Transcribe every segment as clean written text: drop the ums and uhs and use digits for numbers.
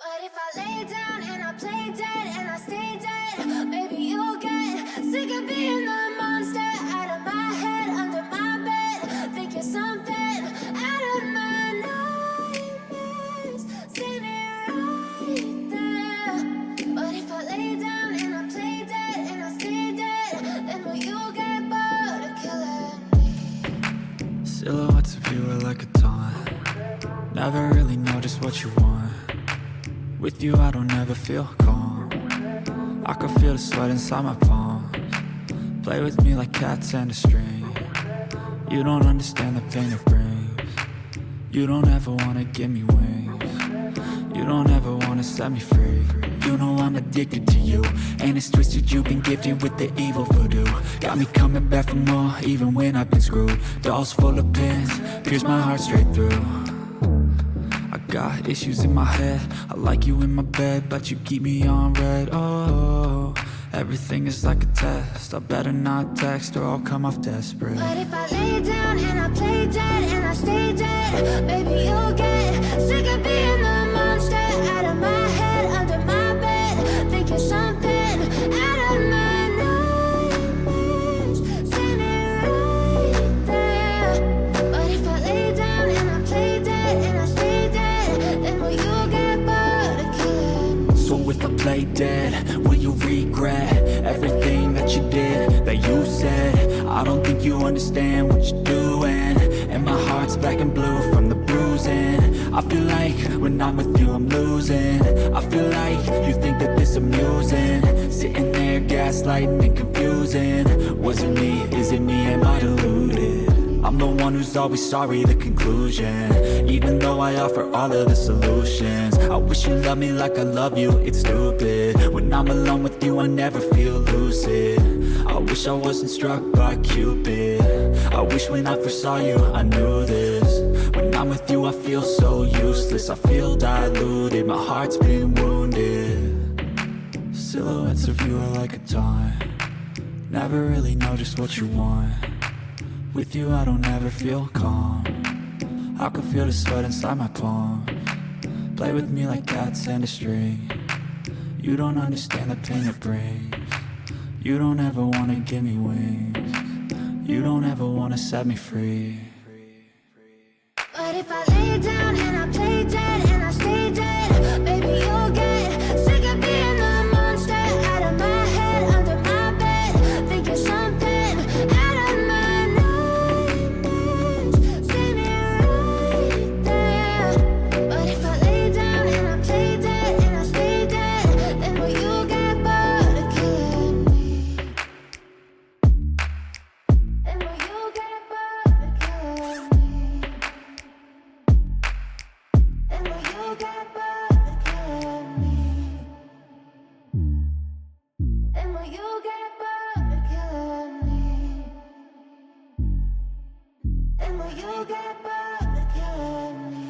But if I lay down and I play dead and I stay dead, maybe you'll get sick of being the monster out of my head, under my bed. Think you're something out of my nightmares, standing right there. But if I lay down and I play dead and I stay dead, then will you get bored of killing me? Silhouettes of you are like a taunt. Never really know just what you want. With you I don't ever feel calm. I can feel the sweat inside my palms. Play with me like cats and a string. You don't understand the pain it brings. You don't ever wanna give me wings. You don't ever wanna set me free. You know I'm addicted to you, and it's twisted, you've been gifted with the evil voodoo. Got me coming back for more, even when I've been screwed. Dolls full of pins, pierce my heart straight through. I got issues in my head, I like you in my bed, but you keep me on red. Oh, everything is like a test, I better not text or I'll come off desperate. But if I lay down and I play dead and I stay dead, maybe you'll get sick of being the monster out of my head, under my bed. Think you're something out of my nightmares, standing right there. But if I lay down and I play dead and I stay dead, then will you get bored of killing me? So if I play dead, will you regret everything that you did, that you said? I don't think you understand what you're doing, and my heart's black and blue from the bruising. I feel like when I'm with you I'm losing. I feel like you think that this amusing, sitting there gaslighting and confusing. Was it me? Is it me? Am I deluded? I'm the one who's always sorry, the conclusion. Even though I offer all of the solutions, I wish you loved me like I love you, it's stupid. When I'm alone with you I never feel lucid. I wish I wasn't struck by Cupid. I wish when I first saw you I knew this. When I'm with you I feel so useless, I feel diluted, my heart's been wounded. Silhouettes of you are like a taunt. Never really know just what you want. With you I don't ever feel calm. I can feel the sweat inside my palms. Play with me like cats and a string. You don't understand the pain it brings. You don't ever wanna give me wings. You don't ever wanna set me free. But if I lay down and I play dead and I stay dead, maybe you'll get sick of being the monster out of my head, under my bed. Think you're something out of my nightmares, standing right there. But if I lay down and I play dead and I stay dead, then will you get bored of killing me? Then will you get bored of killing me? And will you get bored of killing me? And will you get bored of killing me? And will you get bored of killing me?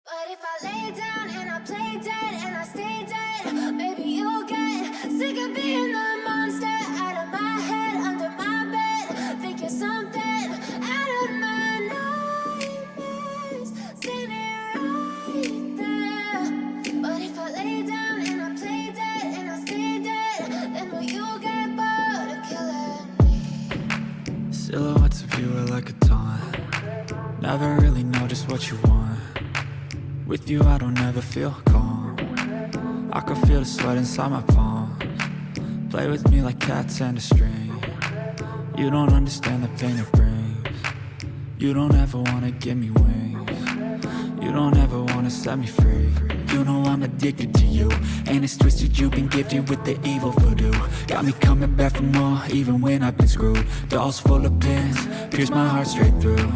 But if I lay down and I play dead and I stay dead, maybe you'll get sick of being the monster out of my head, under my bed. Think you're something out of my nightmares, standing right there. But if I lay down and I play dead and I stay dead, then will you get bored of killing me? Silhouettes of you are like a taunt. Never really know just what you want. With you I don't ever feel calm. I can feel the sweat inside my palms. Play with me like cats and a string. You don't understand the pain it brings. You don't ever wanna give me wings. You don't ever wanna set me free. You know I'm addicted to you, and it's twisted, you've been gifted with the evil voodoo. Got me coming back for more, even when I've been screwed. Dolls full of pins, pierce my heart straight through.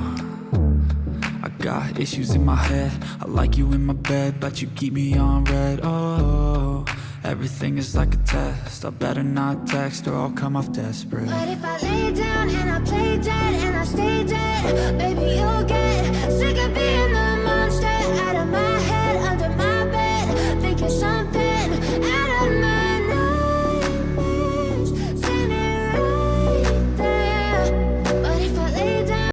I got issues in my head, I like you in my bed, but you keep me on red. Oh, everything is like a test, I better not text or I'll come off desperate. But if I lay down and I play dead and I stay dead, maybe you'll get sick of being the